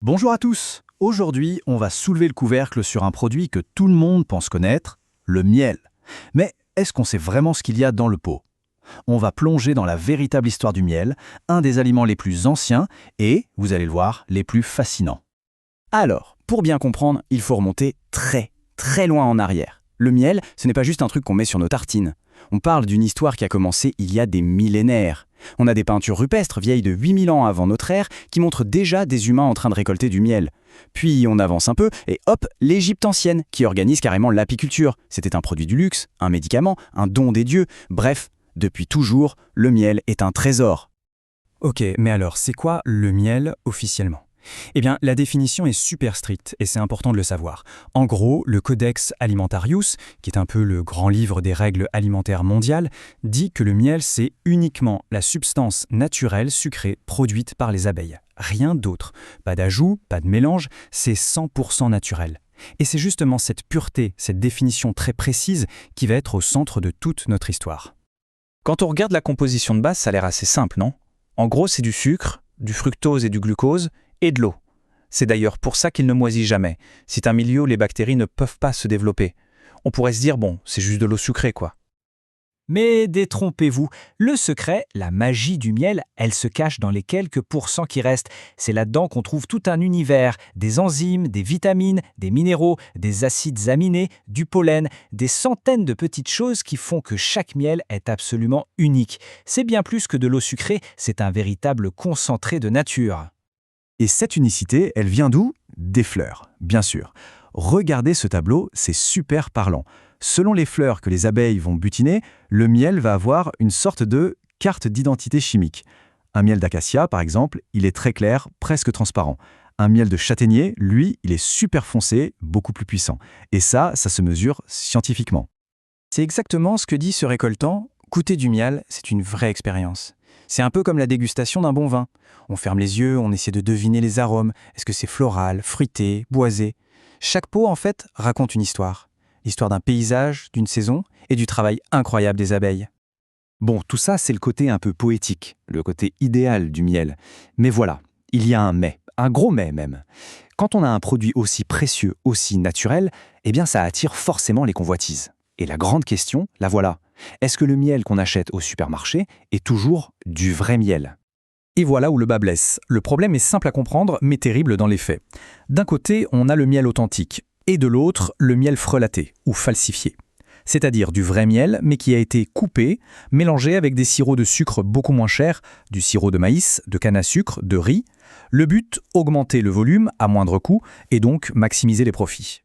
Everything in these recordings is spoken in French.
Bonjour à tous. Aujourd'hui, on va soulever le couvercle sur un produit que tout le monde pense connaître, le miel. Mais est-ce qu'on sait vraiment ce qu'il y a dans le pot? On va plonger dans la véritable histoire du miel, un des aliments les plus anciens et, vous allez le voir, les plus fascinants. Alors, pour bien comprendre, il faut remonter très, très loin en arrière. Le miel, ce n'est pas juste un truc qu'on met sur nos tartines. On parle d'une histoire qui a commencé il y a des millénaires. On a des peintures rupestres vieilles de 8000 ans avant notre ère qui montrent déjà des humains en train de récolter du miel. Puis on avance un peu et hop, l'Égypte ancienne qui organise carrément l'apiculture. C'était un produit du luxe, un médicament, un don des dieux. Bref, depuis toujours, le miel est un trésor. Ok, mais alors, c'est quoi le miel officiellement? Eh bien, la définition est super stricte et c'est important de le savoir. En gros, le Codex Alimentarius, qui est un peu le grand livre des règles alimentaires mondiales, dit que le miel, c'est uniquement la substance naturelle sucrée produite par les abeilles. Rien d'autre. Pas d'ajout, pas de mélange, c'est 100% naturel. Et c'est justement cette pureté, cette définition très précise qui va être au centre de toute notre histoire. Quand on regarde la composition de base, ça a l'air assez simple, non? En gros, c'est du sucre, du fructose et du glucose, et de l'eau. C'est d'ailleurs pour ça qu'il ne moisit jamais. C'est un milieu où les bactéries ne peuvent pas se développer. On pourrait se dire, bon, c'est juste de l'eau sucrée, quoi. Mais détrompez-vous, le secret, la magie du miel, elle se cache dans les quelques pourcents qui restent. C'est là-dedans qu'on trouve tout un univers, des enzymes, des vitamines, des minéraux, des acides aminés, du pollen, des centaines de petites choses qui font que chaque miel est absolument unique. C'est bien plus que de l'eau sucrée, c'est un véritable concentré de nature. Et cette unicité, elle vient d'où? Des fleurs, bien sûr. Regardez ce tableau, c'est super parlant. Selon les fleurs que les abeilles vont butiner, le miel va avoir une sorte de carte d'identité chimique. Un miel d'acacia, par exemple, il est très clair, presque transparent. Un miel de châtaignier, lui, il est super foncé, beaucoup plus puissant. Et ça se mesure scientifiquement. C'est exactement ce que dit ce récoltant. Goûter du miel, c'est une vraie expérience. C'est un peu comme la dégustation d'un bon vin. On ferme les yeux, on essaie de deviner les arômes. Est-ce que c'est floral, fruité, boisé? Chaque pot, en fait, raconte une histoire. L'histoire d'un paysage, d'une saison et du travail incroyable des abeilles. Bon, tout ça, c'est le côté un peu poétique, le côté idéal du miel. Mais voilà, il y a un mais, un gros mais même. Quand on a un produit aussi précieux, aussi naturel, eh bien ça attire forcément les convoitises. Et la grande question, la voilà. Est-ce que le miel qu'on achète au supermarché est toujours du vrai miel? Et voilà où le bas blesse. Le problème est simple à comprendre, mais terrible dans les faits. D'un côté, on a le miel authentique, et de l'autre, le miel frelaté, ou falsifié. C'est-à-dire du vrai miel, mais qui a été coupé, mélangé avec des sirops de sucre beaucoup moins chers, du sirop de maïs, de canne à sucre, de riz. Le but, augmenter le volume à moindre coût, et donc maximiser les profits.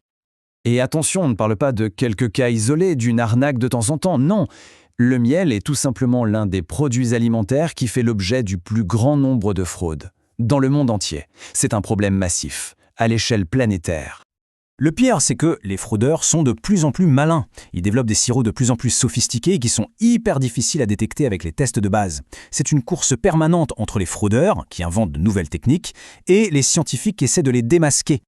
Et attention, on ne parle pas de quelques cas isolés, d'une arnaque de temps en temps, non. Le miel est tout simplement l'un des produits alimentaires qui fait l'objet du plus grand nombre de fraudes. Dans le monde entier, c'est un problème massif, à l'échelle planétaire. Le pire, c'est que les fraudeurs sont de plus en plus malins. Ils développent des sirops de plus en plus sophistiqués qui sont hyper difficiles à détecter avec les tests de base. C'est une course permanente entre les fraudeurs, qui inventent de nouvelles techniques, et les scientifiques qui essaient de les démasquer.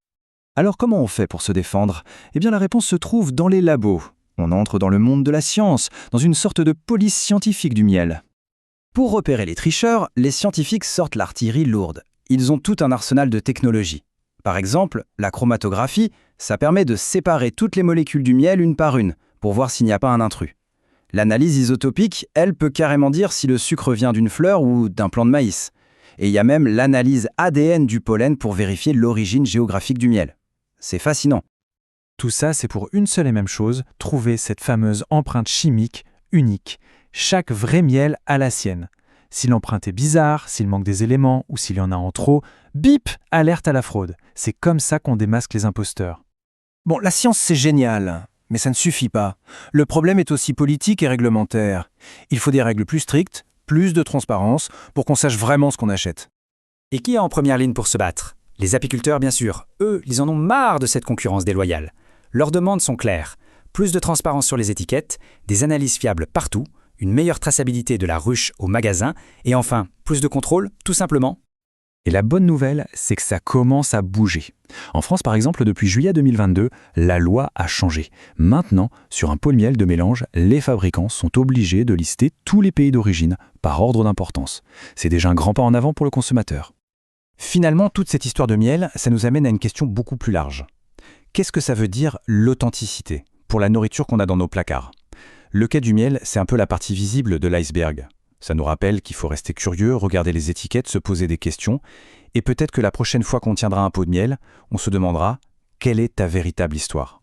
Alors comment on fait pour se défendre? Eh bien la réponse se trouve dans les labos. On entre dans le monde de la science, dans une sorte de police scientifique du miel. Pour repérer les tricheurs, les scientifiques sortent l'artillerie lourde. Ils ont tout un arsenal de technologies. Par exemple, la chromatographie, ça permet de séparer toutes les molécules du miel une par une, pour voir s'il n'y a pas un intrus. L'analyse isotopique, elle, peut carrément dire si le sucre vient d'une fleur ou d'un plant de maïs. Et il y a même l'analyse ADN du pollen pour vérifier l'origine géographique du miel. C'est fascinant. Tout ça, c'est pour une seule et même chose, trouver cette fameuse empreinte chimique unique. Chaque vrai miel a la sienne. Si l'empreinte est bizarre, s'il manque des éléments ou s'il y en a en trop, bip, alerte à la fraude. C'est comme ça qu'on démasque les imposteurs. Bon, la science, c'est génial, mais ça ne suffit pas. Le problème est aussi politique et réglementaire. Il faut des règles plus strictes, plus de transparence, pour qu'on sache vraiment ce qu'on achète. Et qui est en première ligne pour se battre? Les apiculteurs, bien sûr. Eux, ils en ont marre de cette concurrence déloyale. Leurs demandes sont claires. Plus de transparence sur les étiquettes, des analyses fiables partout, une meilleure traçabilité de la ruche au magasin, et enfin, plus de contrôle, tout simplement. Et la bonne nouvelle, c'est que ça commence à bouger. En France, par exemple, depuis juillet 2022, la loi a changé. Maintenant, sur un pot de miel de mélange, les fabricants sont obligés de lister tous les pays d'origine, par ordre d'importance. C'est déjà un grand pas en avant pour le consommateur. Finalement, toute cette histoire de miel, ça nous amène à une question beaucoup plus large. Qu'est-ce que ça veut dire l'authenticité pour la nourriture qu'on a dans nos placards? Le quai du miel, c'est un peu la partie visible de l'iceberg. Ça nous rappelle qu'il faut rester curieux, regarder les étiquettes, se poser des questions, et peut-être que la prochaine fois qu'on tiendra un pot de miel, on se demandera quelle est ta véritable histoire.